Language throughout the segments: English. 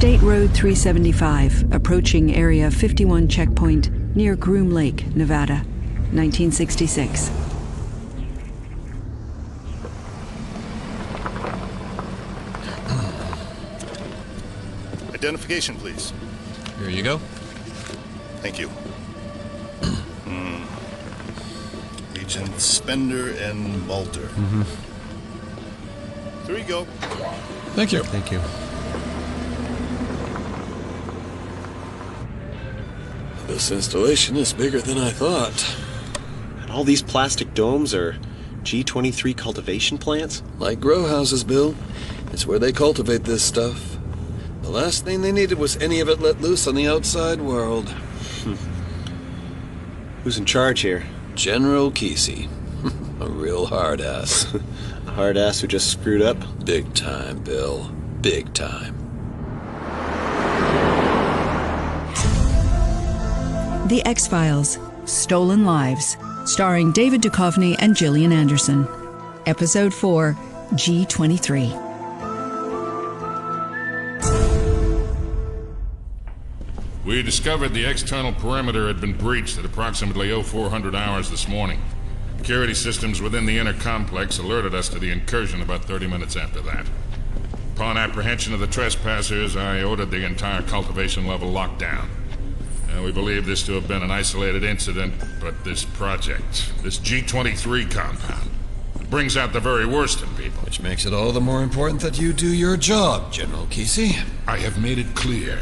State Road 375, approaching Area 51 checkpoint near Groom Lake, Nevada, 1966. Identification, please. Here you go. Thank you. Agents Spender and Walter. Here you go. Thank you. Thank you. This installation is bigger than I thought. And all these plastic domes are G23 cultivation plants? Like grow houses, Bill. It's where they cultivate this stuff. The last thing they needed was any of it let loose on the outside world. Who's in charge here? General Kesey. A real hard ass. A hard ass who just screwed up? Big time, Bill. Big time. The X-Files, Stolen Lives, starring David Duchovny and Gillian Anderson. Episode 4, G23. We discovered the external perimeter had been breached at approximately 0400 hours this morning. Security systems within the inner complex alerted us to the incursion about 30 minutes after that. Upon apprehension of the trespassers, I ordered the entire cultivation level locked down. We believe this to have been an isolated incident, but this project, this G23 compound, brings out the very worst in people. Which makes it all the more important that you do your job, General Kesey. I have made it clear.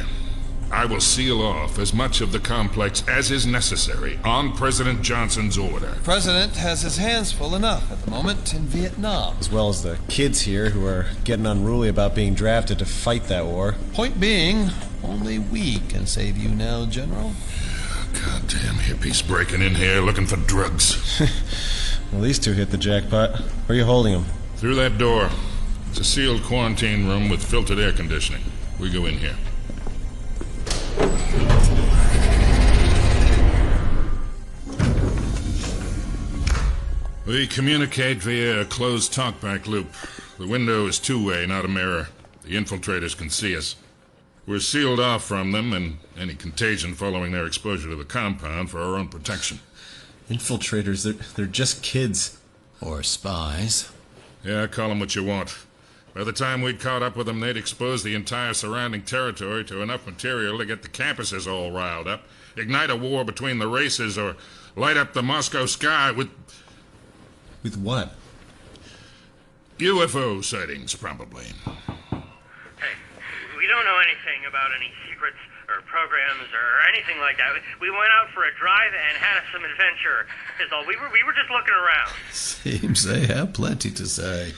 I will seal off as much of the complex as is necessary on President Johnson's order. The President has his hands full enough at the moment in Vietnam. As well as the kids here who are getting unruly about being drafted to fight that war. Point being, only we can save you now, General. Goddamn hippies breaking in here looking for drugs. Well, these two hit the jackpot. Where are you holding them? Through that door. It's a sealed quarantine room with filtered air conditioning. We go in here. We communicate via a closed talkback loop. The window is two-way, not a mirror. The infiltrators can see us. We're sealed off from them and any contagion following their exposure to the compound for our own protection. Infiltrators, they're just kids. Or spies. Yeah, call them what you want. By the time we'd caught up with them, they'd exposed the entire surrounding territory to enough material to get the campuses all riled up, ignite a war between the races, or light up the Moscow sky with... With what? UFO sightings, probably. Hey, we don't know anything about any secrets or programs or anything like that. We went out for a drive and had some adventure, is all. We were just looking around. Seems they have plenty to say.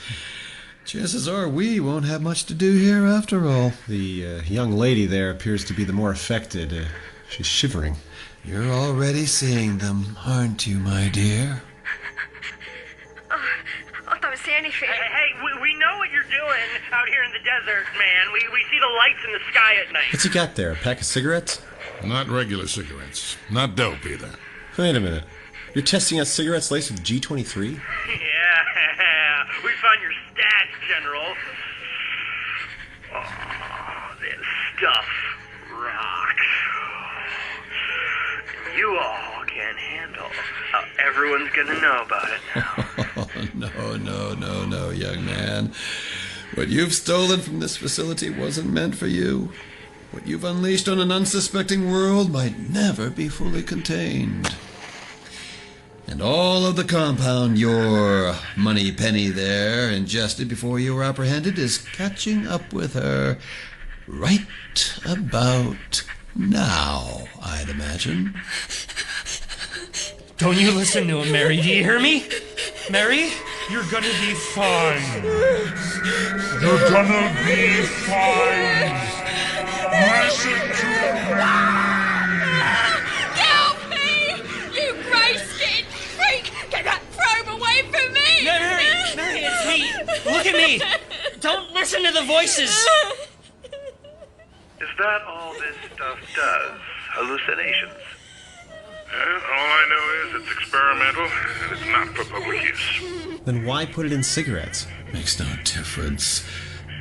Chances are we won't have much to do here after all. The young lady there appears to be the more affected. She's shivering. You're already seeing them, aren't you, my dear? I don't see anything. Hey, we know what you're doing out here in the desert, man. We see the lights in the sky at night. What's he got there? A pack of cigarettes? Not regular cigarettes. Not dope, either. Wait a minute. You're testing out cigarettes laced with G23? Yeah, we found your stats, General. Oh, this stuff rocks. You all can't handle how everyone's gonna know about it now. No, young man. What you've stolen from this facility wasn't meant for you. What you've unleashed on an unsuspecting world might never be fully contained. And all of the compound your money penny there ingested before you were apprehended is catching up with her right about now, I'd imagine. Don't you listen to him, Mary. Do you hear me? Mary, you're gonna be fine. You're gonna be fine. Listen to me. Help me! You grey-skinned freak! Get that probe away from me! Mary, it's me. Look at me. Don't listen to the voices. Is that all this stuff does? Hallucinations? All I know is it's experimental and it's not for public use. Then why put it in cigarettes? Makes no difference.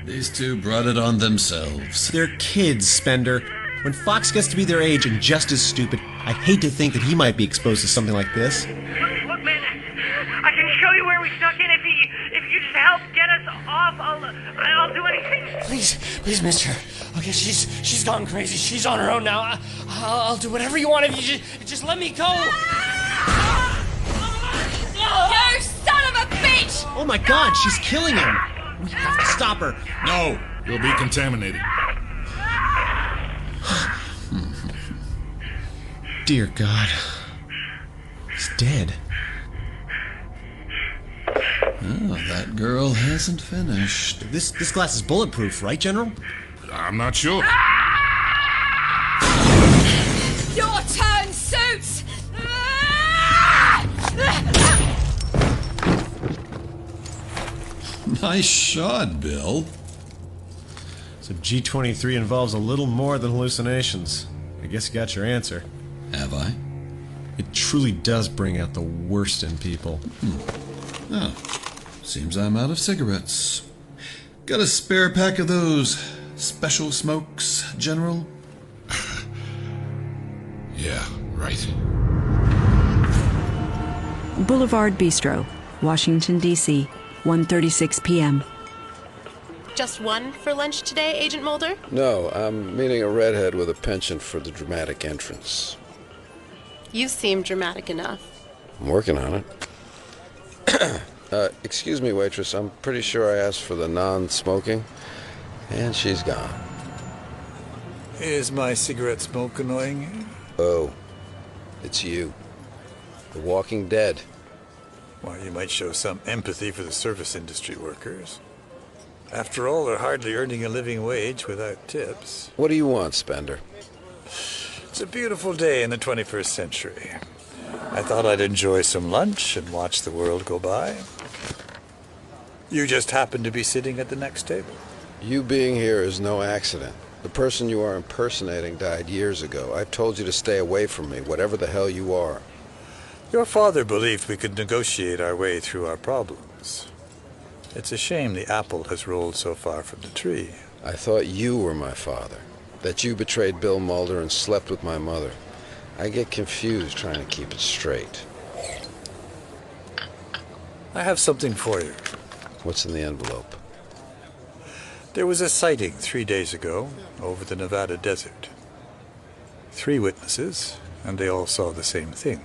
These two brought it on themselves. They're kids, Spender. When Fox gets to be their age and just as stupid, I hate to think that he might be exposed to something like this. Look, man, I can show you where we snuck in. If you just help get us off, I'll do anything. Please, mister. Okay, she's gone crazy. She's on her own now. I'll do whatever you want if you just let me go. You son of a bitch! Oh my God, she's killing him! We have to stop her. No, you'll be contaminated. Dear God. He's dead. Oh, that girl hasn't finished. This glass is bulletproof, right, General? I'm not sure. Your turn, Suits! Nice shot, Bill. So G23 involves a little more than hallucinations. I guess you got your answer. Have I? It truly does bring out the worst in people. Oh, seems I'm out of cigarettes. Got a spare pack of those special smokes, General? Yeah, right. Boulevard Bistro, Washington, D.C., 1:36 p.m. Just one for lunch today, Agent Mulder? No, I'm meeting a redhead with a penchant for the dramatic entrance. You seem dramatic enough. I'm working on it. Excuse me, waitress. I'm pretty sure I asked for the non-smoking, and she's gone. Is my cigarette smoke annoying you? Oh, it's you. The Walking Dead. Well, you might show some empathy for the service industry workers. After all, they're hardly earning a living wage without tips. What do you want, Spender? It's a beautiful day in the 21st century. I thought I'd enjoy some lunch and watch the world go by. You just happen to be sitting at the next table. You being here is no accident. The person you are impersonating died years ago. I've told you to stay away from me, whatever the hell you are. Your father believed we could negotiate our way through our problems. It's a shame the apple has rolled so far from the tree. I thought you were my father. That you betrayed Bill Mulder and slept with my mother. I get confused trying to keep it straight. I have something for you. What's in the envelope? There was a sighting 3 days ago over the Nevada desert. 3 witnesses, and they all saw the same thing.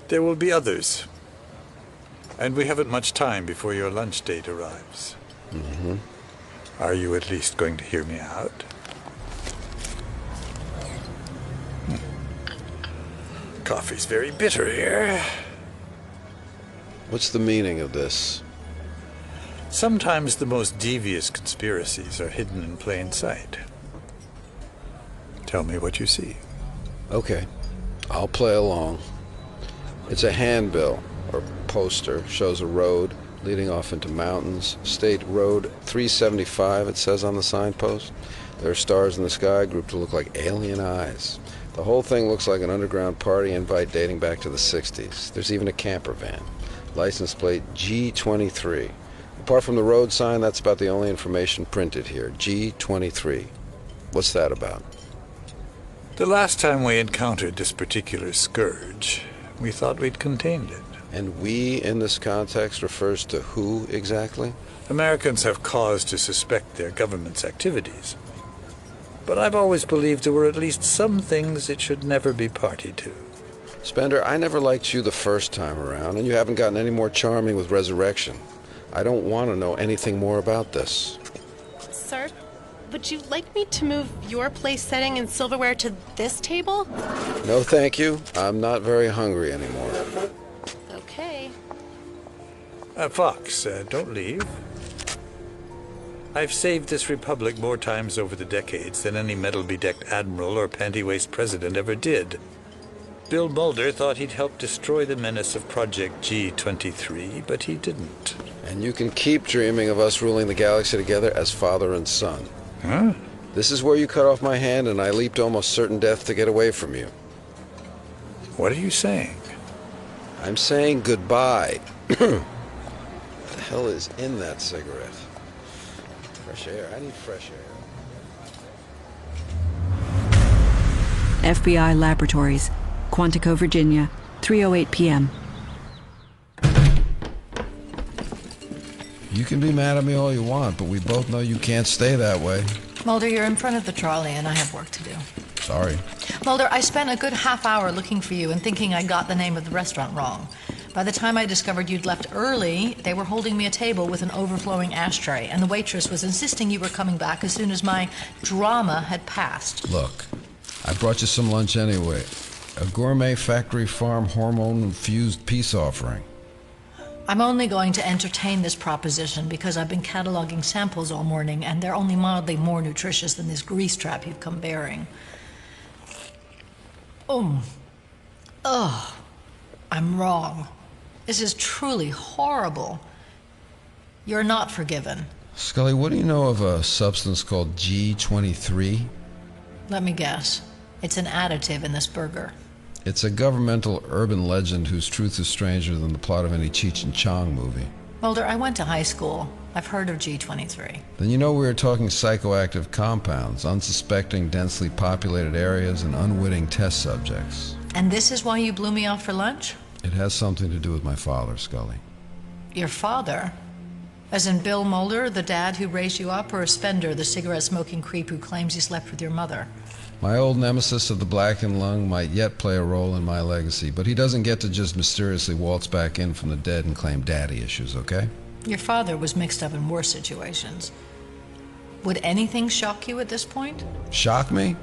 There will be others. And we haven't much time before your lunch date arrives. Mm-hmm. Are you at least going to hear me out? Coffee's very bitter here. What's the meaning of this? Sometimes the most devious conspiracies are hidden in plain sight. Tell me what you see. Okay, I'll play along. It's a handbill, or poster, shows a road leading off into mountains. State Road 375, it says on the signpost. There are stars in the sky grouped to look like alien eyes. The whole thing looks like an underground party invite dating back to the 60s. There's even a camper van. License plate G23. Apart from the road sign, that's about the only information printed here. G23. What's that about? The last time we encountered this particular scourge, we thought we'd contained it. And we, in this context, refers to who exactly? Americans have cause to suspect their government's activities. But I've always believed there were at least some things it should never be party to. Spender, I never liked you the first time around, and you haven't gotten any more charming with Resurrection. I don't want to know anything more about this. Sir, would you like me to move your place setting and silverware to this table? No, thank you. I'm not very hungry anymore. Okay. Fox, don't leave. I've saved this republic more times over the decades than any medal-bedecked admiral or panty-waist president ever did. Bill Mulder thought he'd help destroy the menace of Project G23, but he didn't. And you can keep dreaming of us ruling the galaxy together as father and son. Huh? This is where you cut off my hand and I leaped almost certain death to get away from you. What are you saying? I'm saying goodbye. What the hell is in that cigarette? Fresh air. I need fresh air. FBI Laboratories, Quantico, Virginia, 3:08 p.m. You can be mad at me all you want, but we both know you can't stay that way. Mulder, you're in front of the trolley and I have work to do. Sorry. Mulder, I spent a good half hour looking for you and thinking I got the name of the restaurant wrong. By the time I discovered you'd left early, they were holding me a table with an overflowing ashtray, and the waitress was insisting you were coming back as soon as my drama had passed. Look, I brought you some lunch anyway. A gourmet factory farm hormone-infused peace offering. I'm only going to entertain this proposition because I've been cataloging samples all morning, and they're only mildly more nutritious than this grease trap you've come bearing. I'm wrong. This is truly horrible. You're not forgiven. Scully, what do you know of a substance called G23? Let me guess. It's an additive in this burger. It's a governmental urban legend whose truth is stranger than the plot of any Cheech and Chong movie. Mulder, I went to high school. I've heard of G23. Then you know we were talking psychoactive compounds, unsuspecting densely populated areas, and unwitting test subjects. And this is why you blew me off for lunch? It has something to do with my father, Scully. Your father? As in Bill Mulder, the dad who raised you up, or Spender, the cigarette-smoking creep who claims he slept with your mother? My old nemesis of the blackened lung might yet play a role in my legacy, but he doesn't get to just mysteriously waltz back in from the dead and claim daddy issues, okay? Your father was mixed up in worse situations. Would anything shock you at this point? Shock me?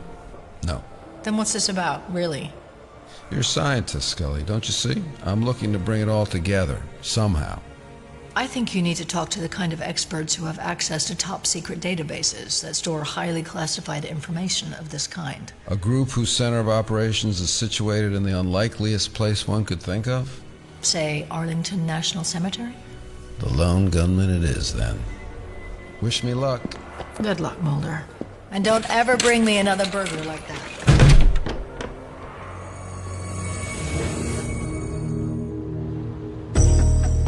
No. Then what's this about, really? You're a scientist, Scully, don't you see? I'm looking to bring it all together, somehow. I think you need to talk to the kind of experts who have access to top-secret databases that store highly classified information of this kind. A group whose center of operations is situated in the unlikeliest place one could think of? Say, Arlington National Cemetery? The lone gunman it is, then. Wish me luck. Good luck, Mulder. And don't ever bring me another burger like that.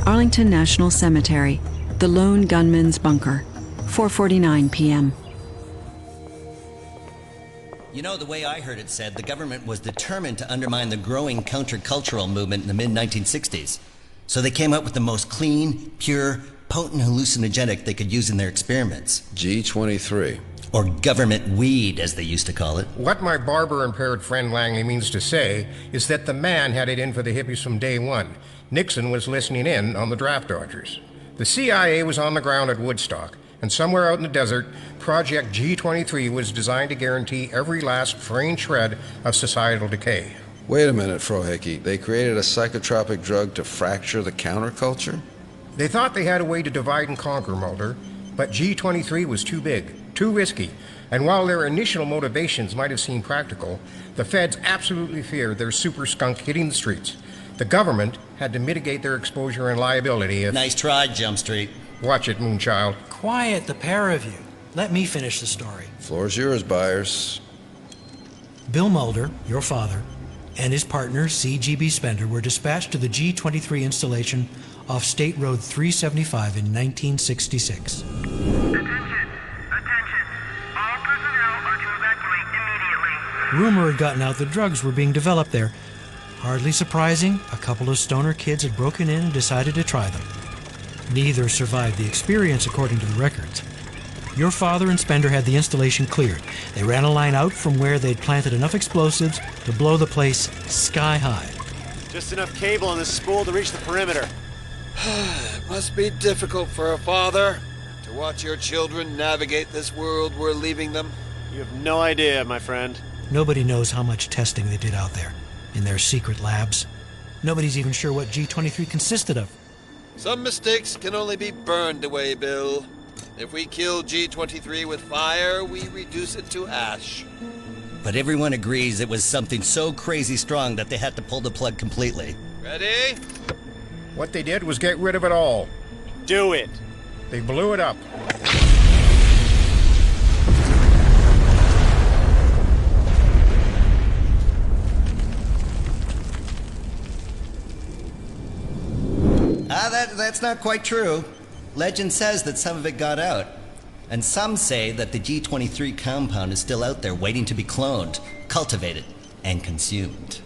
Arlington National Cemetery, the Lone Gunman's Bunker, 4:49 p.m. You know, the way I heard it said, the government was determined to undermine the growing countercultural movement in the mid-1960s. So they came up with the most clean, pure, potent hallucinogenic they could use in their experiments. G23. Or government weed, as they used to call it. What my barber-impaired friend Langley means to say is that the man had it in for the hippies from day one. Nixon was listening in on the draft dodgers. The CIA was on the ground at Woodstock, and somewhere out in the desert, Project G23 was designed to guarantee every last fraying shred of societal decay. Wait a minute, Frohickey. They created a psychotropic drug to fracture the counterculture? They thought they had a way to divide and conquer, Mulder, but G23 was too big, too risky, and while their initial motivations might have seemed practical, the feds absolutely feared their super skunk hitting the streets. The government had to mitigate their exposure and liability if... Nice try, Jump Street. Watch it, Moonchild. Quiet, the pair of you. Let me finish the story. Floor's yours, Byers. Bill Mulder, your father, and his partner, C.G.B. Spender, were dispatched to the G23 installation off State Road 375 in 1966. Rumor had gotten out that drugs were being developed there. Hardly surprising, a couple of stoner kids had broken in and decided to try them. Neither survived the experience, according to the records. Your father and Spender had the installation cleared. They ran a line out from where they'd planted enough explosives to blow the place sky high. Just enough cable on this spool to reach the perimeter. It must be difficult for a father to watch your children navigate this world we're leaving them. You have no idea, my friend. Nobody knows how much testing they did out there, in their secret labs. Nobody's even sure what G23 consisted of. Some mistakes can only be burned away, Bill. If we kill G23 with fire, we reduce it to ash. But everyone agrees it was something so crazy strong that they had to pull the plug completely. Ready? What they did was get rid of it all. Do it. They blew it up. that's not quite true. Legend says that some of it got out. And some say that the G23 compound is still out there waiting to be cloned, cultivated, and consumed.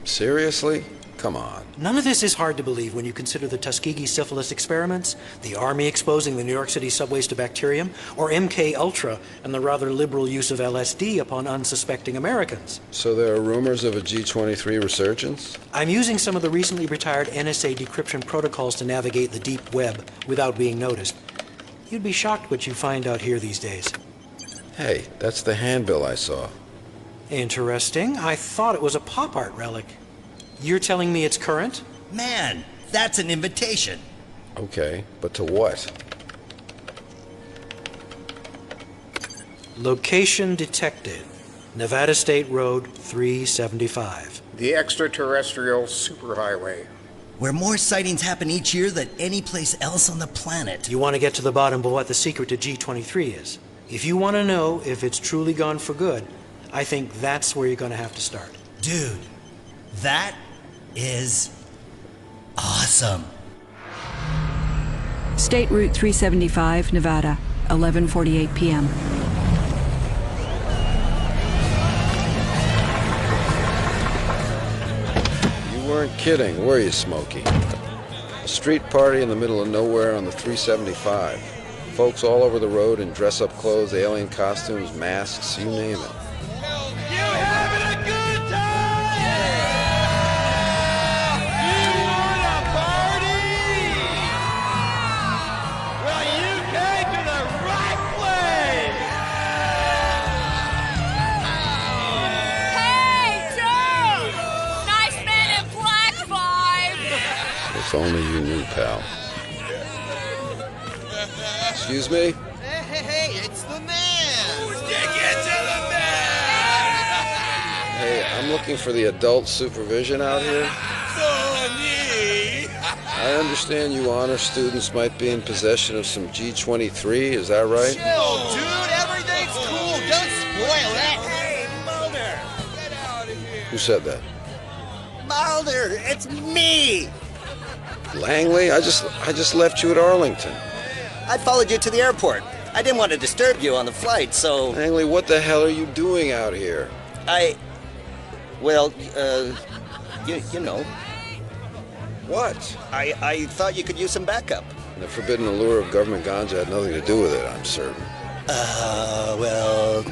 Seriously? Come on. None of this is hard to believe when you consider the Tuskegee syphilis experiments, the Army exposing the New York City subways to bacterium, or MK Ultra and the rather liberal use of LSD upon unsuspecting Americans. So there are rumors of a G23 resurgence? I'm using some of the recently retired NSA decryption protocols to navigate the deep web without being noticed. You'd be shocked what you find out here these days. Hey, that's the handbill I saw. Interesting. I thought it was a pop art relic. You're telling me it's current? Man, that's an invitation. Okay, but to what? Location detected. Nevada State Road 375. The extraterrestrial superhighway. Where more sightings happen each year than any place else on the planet. You want to get to the bottom of what the secret to G23 is. If you want to know if it's truly gone for good, I think that's where you're going to have to start. Dude, that is awesome. State Route 375, Nevada, 11:48 p.m. You weren't kidding, were you, Smokey? A street party in the middle of nowhere on the 375. Folks all over the road in dress-up clothes, alien costumes, masks, you name it. If only you knew, pal. Excuse me? Hey, it's the man! Hey, I'm looking for the adult supervision out here. I understand you honor students might be in possession of some G23, is that right? Chill, dude, everything's cool, don't spoil it! Hey, Mulder! Get out of here! Who said that? Mulder, it's me! Langley? I just left you at Arlington. I followed you to the airport. I didn't want to disturb you on the flight, so... Langley, what the hell are you doing out here? Well, you know. What? I thought you could use some backup. The forbidden allure of government ganja had nothing to do with it, I'm certain. Well,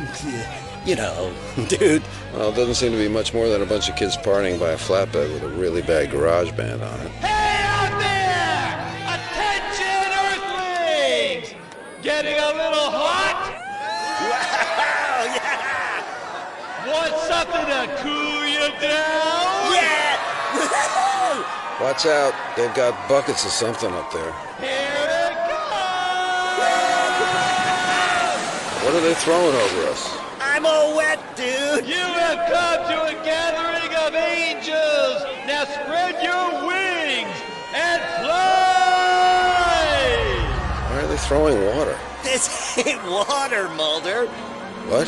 you know, dude. Well, it doesn't seem to be much more than a bunch of kids partying by a flatbed with a really bad garage band on it. Hey out there! Attention, Earthlings! Getting a little hot? Wow, yeah! Want something to cool you down? Yeah! Watch out, they've got buckets of something up there. Here it comes! What are they throwing over us? I'm all wet, dude! You have come to a gathering of angels! Now spread your wings and fly! Why are they throwing water? This ain't water, Mulder. What?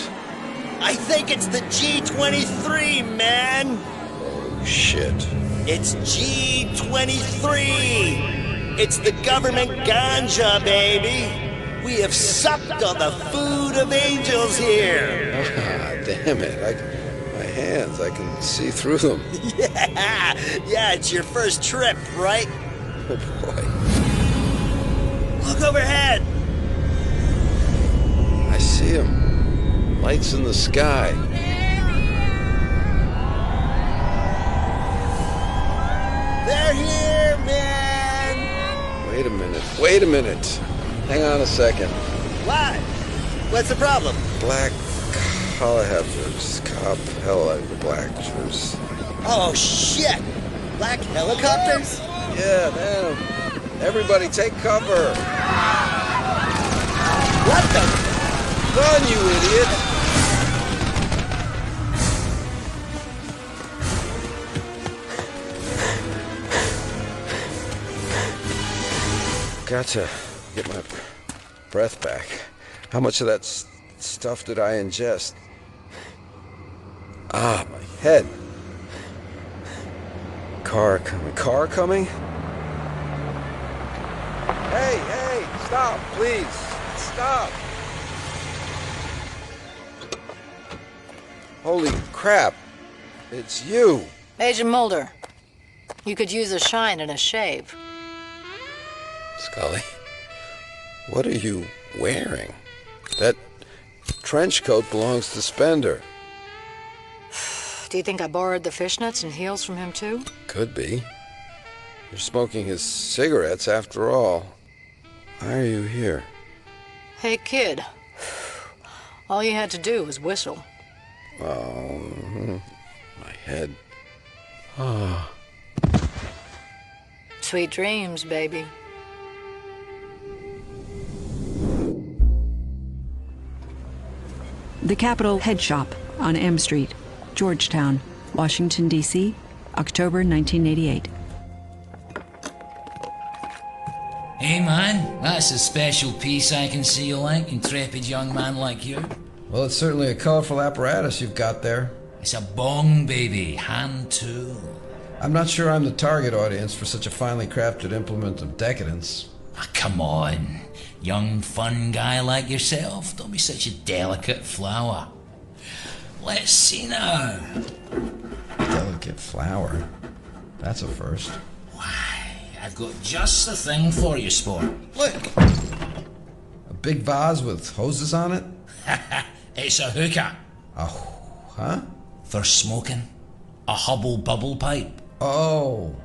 I think it's the G23, man! Oh, shit. It's G23! It's the government ganja, baby! We have supped on the food of angels here! Ah, damn it. My hands, I can see through them. Yeah, it's your first trip, right? Oh, boy. Look overhead! I see them. Lights in the sky. They're here, man! Wait a minute. Hang on a second. What? What's the problem? Black helicopters. Blackers. Oh, shit! Black helicopters? Yeah, man. Everybody take cover. What the? Run, you idiot! Got to get my breath back. How much of that stuff did I ingest? Ah, my head. Car coming. Stop, please. Stop. Holy crap. It's you. Agent Mulder, you could use a shine and a shave. Scully, what are you wearing? That trench coat belongs to Spender. Do you think I borrowed the fishnets and heels from him too? Could be. You're smoking his cigarettes after all. Why are you here? Hey kid, all you had to do was whistle. Oh, my head. Ah. Sweet dreams, baby. The Capitol Head Shop on M Street, Georgetown, Washington, D.C., October 1988. Hey man, that's a special piece I can see you like, intrepid young man like you. Well, it's certainly a colorful apparatus you've got there. It's a bong, baby, hand tool. I'm not sure I'm the target audience for such a finely crafted implement of decadence. Ah, come on. Young, fun guy like yourself. Don't be such a delicate flower. Let's see now. Delicate flower? That's a first. I've got just the thing for you, sport. Look. A big vase with hoses on it? It's a hookah. Huh? For smoking. A Hubble bubble pipe. Oh,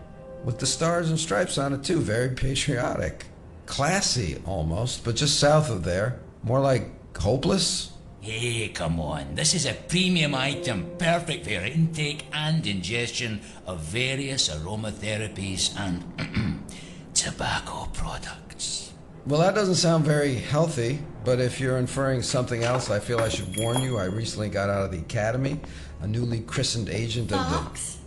with the stars and stripes on it too. Very patriotic. Classy, almost, but just south of there. More like hopeless? Hey, come on. This is a premium item, perfect for your intake and ingestion of various aromatherapies and tobacco products. Well, that doesn't sound very healthy, but if you're inferring something else, I feel I should warn you. I recently got out of the academy, a newly christened agent of the... Fox?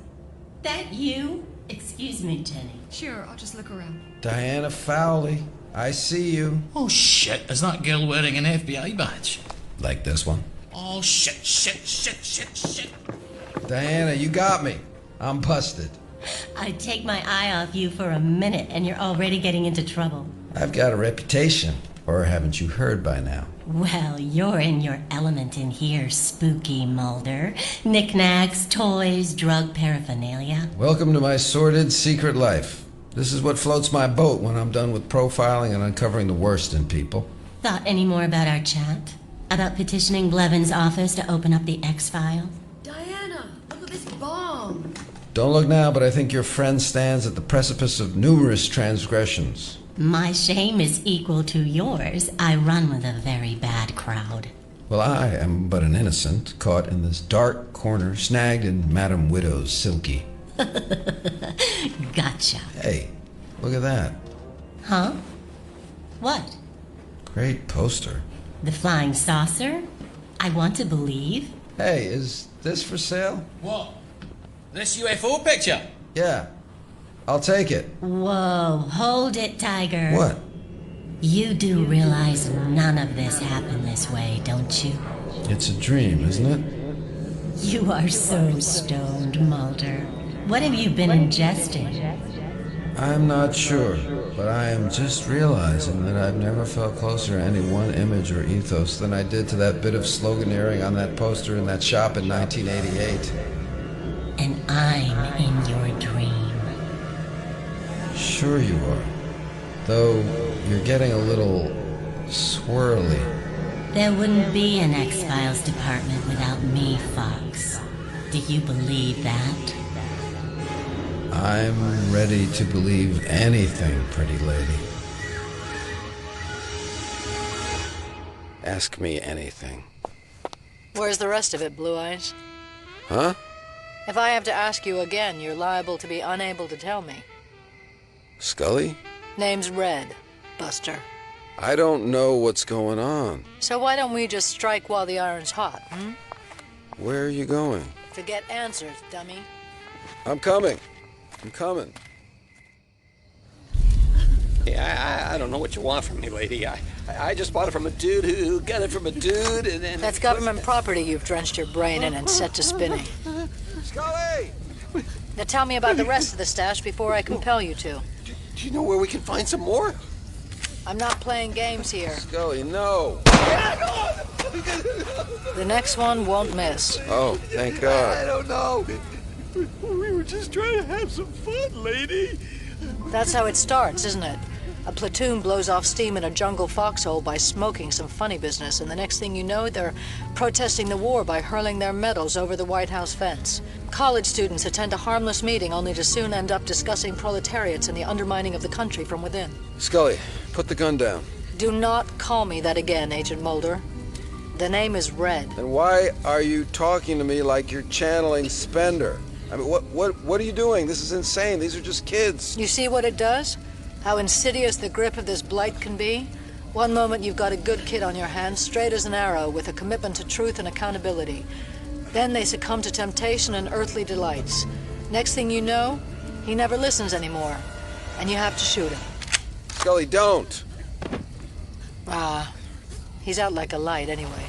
That you? Excuse me, Jenny. Sure, I'll just look around. Diana Fowley. I see you. Oh, shit. Is that girl wearing an FBI badge? Like this one. Oh, shit. Diana, you got me. I'm busted. I'd take my eye off you for a minute and you're already getting into trouble. I've got a reputation. Or haven't you heard by now? Well, you're in your element in here, spooky Mulder. Knickknacks, toys, drug paraphernalia. Welcome to my sordid secret life. This is what floats my boat when I'm done with profiling and uncovering the worst in people. Thought any more about our chat? About petitioning Blevins' office to open up the X-Files? Diana, look at this bomb. Don't look now, but I think your friend stands at the precipice of numerous transgressions. My shame is equal to yours. I run with a very bad crowd. Well, I am but an innocent, caught in this dark corner, snagged in Madame Widow's silky. Gotcha. Hey, look at that. Huh? What? Great poster. The flying saucer? I want to believe. Hey, is this for sale? What? This UFO picture? Yeah. I'll take it. Whoa, hold it, Tiger. What? You do realize none of this happened this way, don't you? It's a dream, isn't it? You are so stoned, Mulder. What have you been ingesting? I'm not sure, but I am just realizing that I've never felt closer to any one image or ethos than I did to that bit of sloganeering on that poster in that shop in 1988. And I'm in your dream. Sure you are. Though you're getting a little swirly. There wouldn't be an X-Files department without me, Fox. Do you believe that? I'm ready to believe anything, pretty lady. Ask me anything. Where's the rest of it, Blue Eyes? Huh? If I have to ask you again, you're liable to be unable to tell me. Scully? Name's Red, Buster. I don't know what's going on. So why don't we just strike while the iron's hot, Where are you going? To get answers, dummy. I'm coming. Yeah, I don't know what you want from me, lady. I just bought it from a dude who got it from a dude, and then... That's government property you've drenched your brain in and set to spinning. Scully! Now tell me about the rest of the stash before I compel you to. Do you know where we can find some more? I'm not playing games here. Scully, no! The next one won't miss. Oh, thank God. I don't know. We were just trying to have some fun, lady. That's how it starts, isn't it? A platoon blows off steam in a jungle foxhole by smoking some funny business, and the next thing you know, they're protesting the war by hurling their medals over the White House fence. College students attend a harmless meeting only to soon end up discussing proletariats and the undermining of the country from within. Scully, put the gun down. Do not call me that again, Agent Mulder. The name is Red. And why are you talking to me like you're channeling Spender? I mean, what are you doing? This is insane. These are just kids. You see what it does? How insidious the grip of this blight can be? One moment you've got a good kid on your hands, straight as an arrow, with a commitment to truth and accountability. Then they succumb to temptation and earthly delights. Next thing you know, he never listens anymore, and you have to shoot him. Scully, don't! He's out like a light anyway.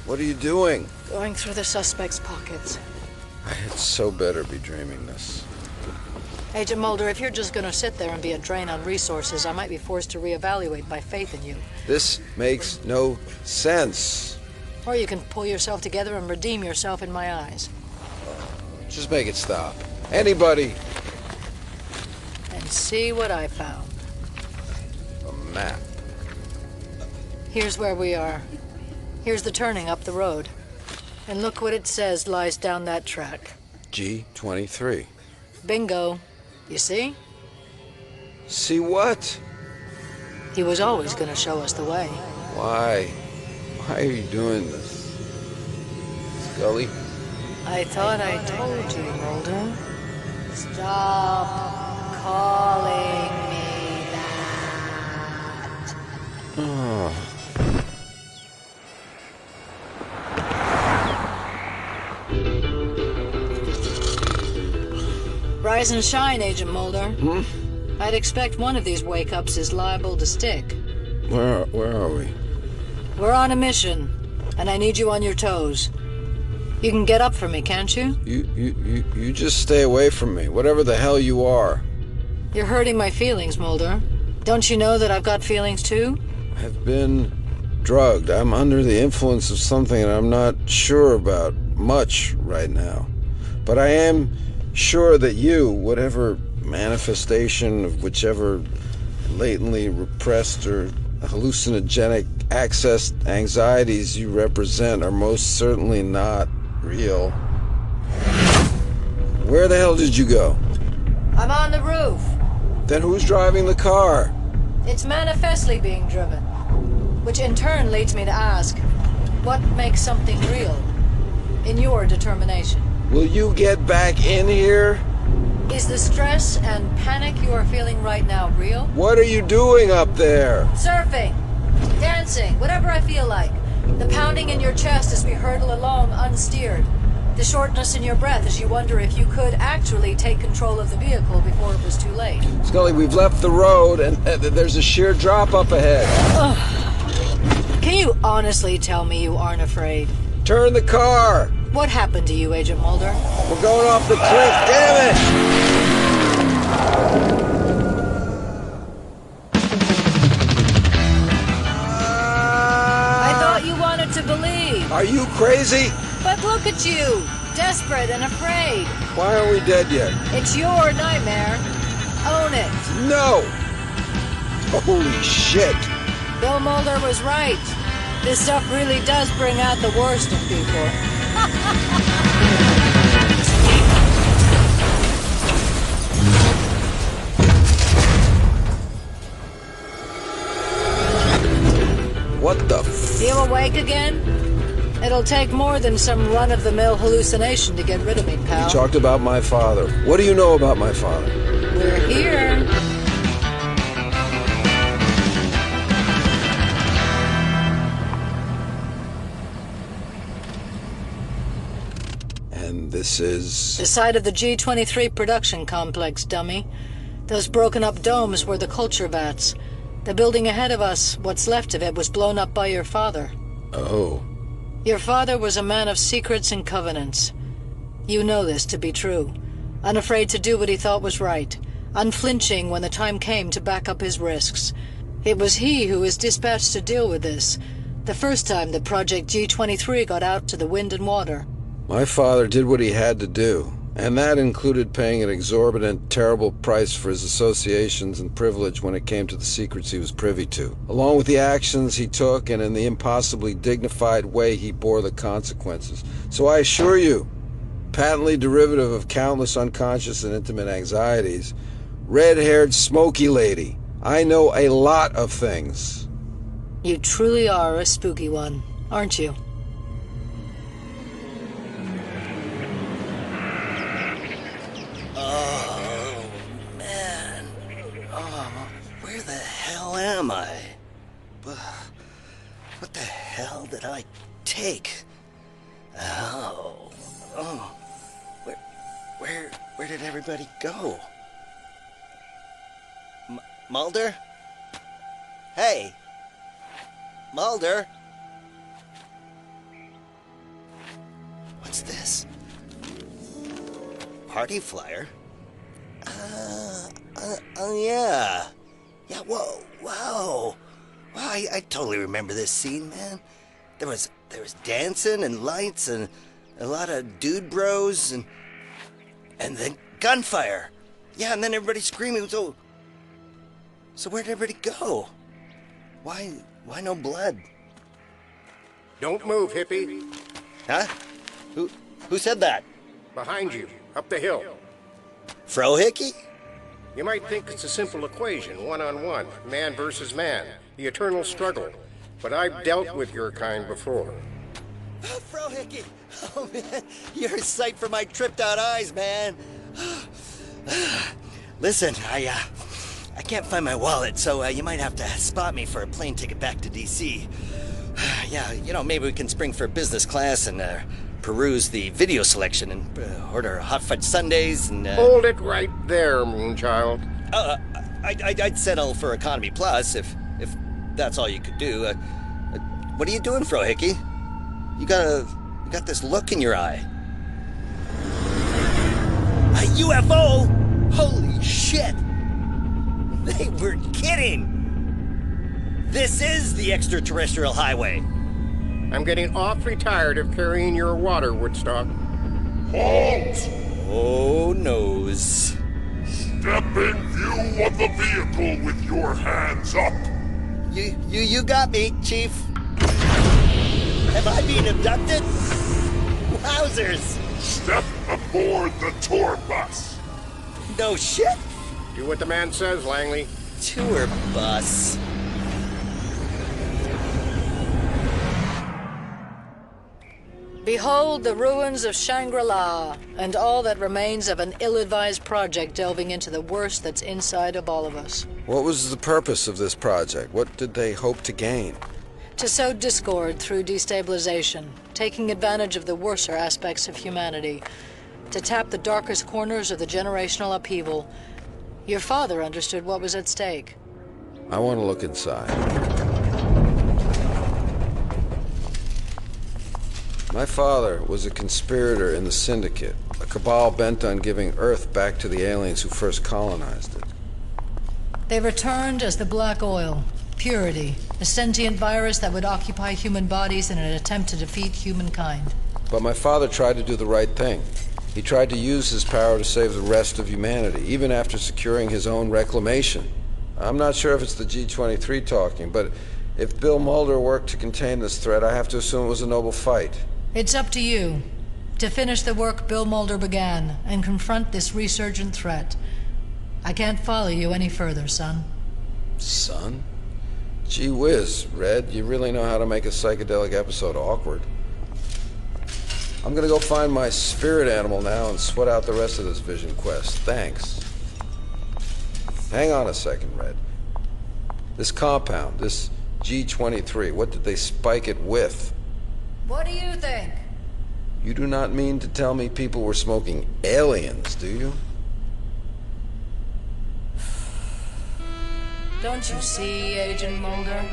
What are you doing? Going through the suspect's pockets. I had so better be dreaming this. Agent Mulder, if you're just gonna sit there and be a drain on resources, I might be forced to reevaluate my faith in you. This makes no sense. Or you can pull yourself together and redeem yourself in my eyes. Just make it stop. Anybody! And see what I found. A map. Here's where we are. Here's the turning up the road. And look what it says lies down that track. G23. Bingo. You see? See what? He was always gonna show us the way. Why? Why are you doing this? Scully? I thought I told you, Mulder. Stop calling me that. Oh. Rise and shine, Agent Mulder. I'd expect one of these wake-ups is liable to stick. Where are we? We're on a mission, and I need you on your toes. You can get up for me, can't you? You just stay away from me, whatever the hell you are. You're hurting my feelings, Mulder. Don't you know that I've got feelings too? I've been drugged. I'm under the influence of something and I'm not sure about much right now. But I am sure that you, whatever manifestation of whichever latently repressed or hallucinogenic accessed anxieties you represent, are most certainly not real. Where the hell did you go? I'm on the roof. Then who's driving the car? It's manifestly being driven. Which in turn leads me to ask, what makes something real? In your determination. Will you get back in here? Is the stress and panic you are feeling right now real? What are you doing up there? Surfing, dancing, whatever I feel like. The pounding in your chest as we hurtle along unsteered. The shortness in your breath as you wonder if you could actually take control of the vehicle before it was too late. Scully, we've left the road and there's a sheer drop up ahead. Ugh. Can you honestly tell me you aren't afraid? Turn the car! What happened to you, Agent Mulder? We're going off the cliff, damn it! I thought you wanted to believe. Are you crazy? But look at you, desperate and afraid. Why aren't we dead yet? It's your nightmare. Own it. No! Holy shit! Bill Mulder was right. This stuff really does bring out the worst in people. What the You awake again? It'll take more than some run-of-the-mill hallucination to get rid of me, pal. You talked about my father. What do you know about my father? We're here. And this is... The site of the G23 production complex, dummy. Those broken-up domes were the culture vats. The building ahead of us, what's left of it, was blown up by your father. Oh. Your father was a man of secrets and covenants. You know this to be true. Unafraid to do what he thought was right. unflinching when the time came to back up his risks. It was he who was dispatched to deal with this, the first time that Project G23 got out to the wind and water. My father did what he had to do, and that included paying an exorbitant, terrible price for his associations and privilege when it came to the secrets he was privy to, along with the actions he took and in the impossibly dignified way he bore the consequences. So I assure you, patently derivative of countless unconscious and intimate anxieties, red-haired smoky lady, I know a lot of things. You truly are a spooky one, aren't you? Oh, man. Oh, where the hell am I? What the hell did I take? Oh. Where did everybody go? Mulder? Hey! Mulder? What's this? Party flyer? Yeah. Yeah, whoa, wow. Wow, I totally remember this scene, man. There was dancing and lights and a lot of dude bros and then gunfire. Yeah, and then everybody screaming. So where'd everybody go? Why no blood? Don't move, hippie. Huh? Who said that? Behind you, up the hill. Frohickey? You might think it's a simple equation, one-on-one, man versus man, the eternal struggle. But I've dealt with your kind before. Frohickey! Oh, man, you're a sight for my tripped-out eyes, man. Listen, I can't find my wallet, so you might have to spot me for a plane ticket back to D.C. Yeah, maybe we can spring for business class and peruse the video selection and order hot fudge sundaes and... Hold it right there, Moonchild. I'd settle for economy plus if that's all you could do. What are you doing, Frohickey? You got this look in your eye. A UFO? Holy shit! They weren't kidding! This is the extraterrestrial highway. I'm getting awfully tired of carrying your water, Woodstock. Halt! Oh, noes. Step in view of the vehicle with your hands up. You got me, Chief. Am I being abducted? Wowzers! Step aboard the tour bus. No shit. Do what the man says, Langley. Tour bus. Behold the ruins of Shangri-La, and all that remains of an ill-advised project delving into the worst that's inside of all of us. What was the purpose of this project? What did they hope to gain? To sow discord through destabilization, taking advantage of the worser aspects of humanity, to tap the darkest corners of the generational upheaval. Your father understood what was at stake. I want to look inside. My father was a conspirator in the Syndicate, a cabal bent on giving Earth back to the aliens who first colonized it. They returned as the Black Oil, Purity, a sentient virus that would occupy human bodies in an attempt to defeat humankind. But my father tried to do the right thing. He tried to use his power to save the rest of humanity, even after securing his own reclamation. I'm not sure if it's the G23 talking, but if Bill Mulder worked to contain this threat, I have to assume it was a noble fight. It's up to you to finish the work Bill Mulder began and confront this resurgent threat. I can't follow you any further, son. Son? Gee whiz, Red, you really know how to make a psychedelic episode awkward. I'm gonna go find my spirit animal now and sweat out the rest of this vision quest. Thanks. Hang on a second, Red. This compound, this G23, what did they spike it with? What do you think? You do not mean to tell me people were smoking aliens, do you? Don't you see, Agent Mulder?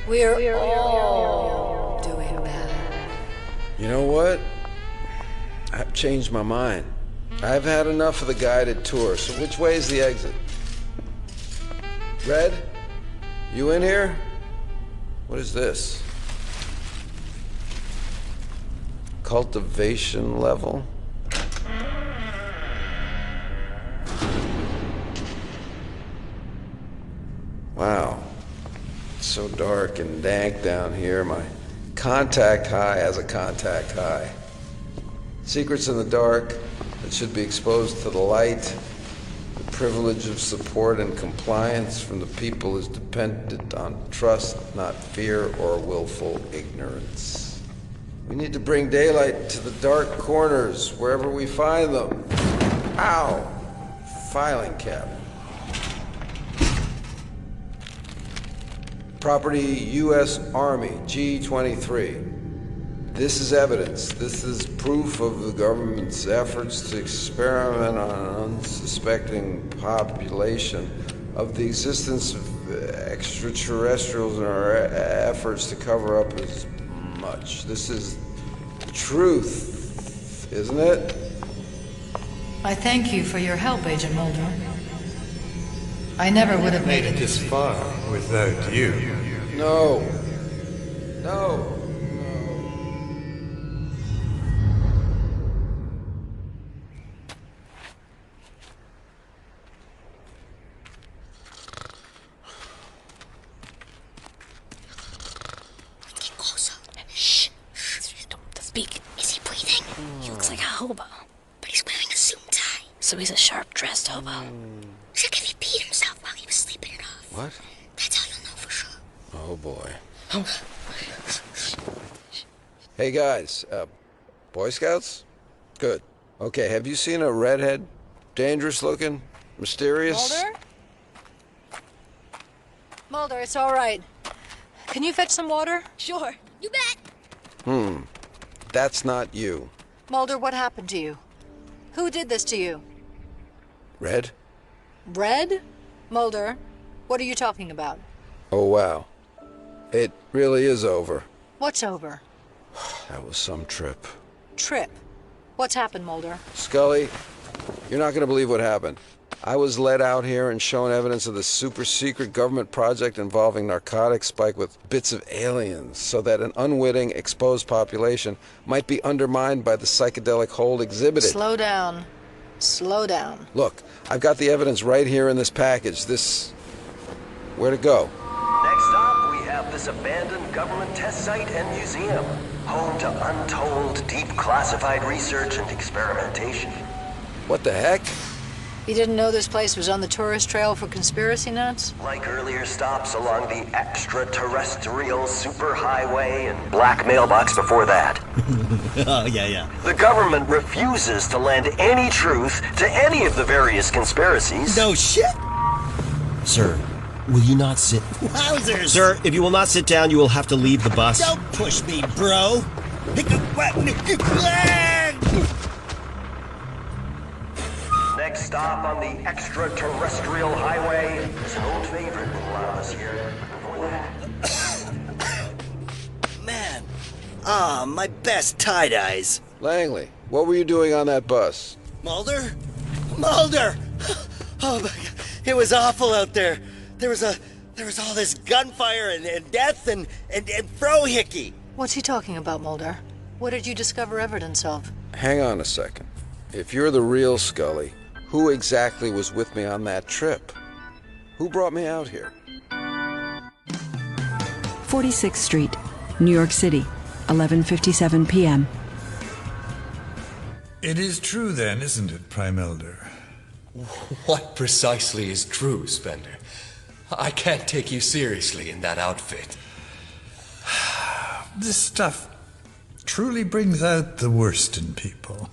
We're all doing bad. You know what? I've changed my mind. I've had enough of the guided tour, so which way is the exit? Red? You in here? What is this? Cultivation level? Wow. It's so dark and dank down here. My contact high has a contact high. Secrets in the dark that should be exposed to the light. The privilege of support and compliance from the people is dependent on trust, not fear or willful ignorance. We need to bring daylight to the dark corners, wherever we find them. Ow! Filing cabinet. Property, U.S. Army, G23. This is evidence. This is proof of the government's efforts to experiment on an unsuspecting population, of the existence of extraterrestrials and our efforts to cover up as much. This is truth, isn't it? I thank you for your help, Agent Mulder. I never would have made it this far without you. No. No. Get closer. Shh. Don't speak. Is he breathing? He looks like a hobo, but he's wearing a suit and tie. So he's a sharp-dressed hobo. Check if he peed himself while he was sleeping it off. What? That's how you'll know for sure. Oh, boy. Hey, guys. Boy Scouts? Good. Okay, have you seen a redhead? Dangerous looking? Mysterious? Mulder? Mulder, it's all right. Can you fetch some water? Sure. You bet. That's not you. Mulder, what happened to you? Who did this to you? Red? Red? Mulder, what are you talking about? Oh, wow. It really is over. What's over? That was some trip. Trip. What's happened, Mulder? Scully, you're not going to believe what happened. I was led out here and shown evidence of this super-secret government project involving narcotics spiked with bits of aliens so that an unwitting, exposed population might be undermined by the psychedelic hold exhibited. Slow down. Slow down. Look, I've got the evidence right here in this package. Where to go? Next stop, we have this abandoned government test site and museum, home to untold, deep classified research and experimentation. What the heck? You didn't know this place was on the tourist trail for conspiracy nuts? Like earlier stops along the extraterrestrial superhighway and black mailbox before that. Oh, yeah. The government refuses to lend any truth to any of the various conspiracies. No shit! Sir, will you not sit? Wowzers! Sir, if you will not sit down, you will have to leave the bus. Don't push me, bro! Next stop on the extraterrestrial highway is an old favorite with a lot of us here. Man, my best tie-dyes. Langley, what were you doing on that bus? Mulder? Mulder! Oh my God, it was awful out there. There was all this gunfire and death and frohickey. What's he talking about, Mulder? What did you discover evidence of? Hang on a second. If you're the real Scully, who exactly was with me on that trip? Who brought me out here? 46th Street, New York City, 11:57 p.m. It is true then, isn't it, Prime Elder? What precisely is true, Spender? I can't take you seriously in that outfit. This stuff truly brings out the worst in people.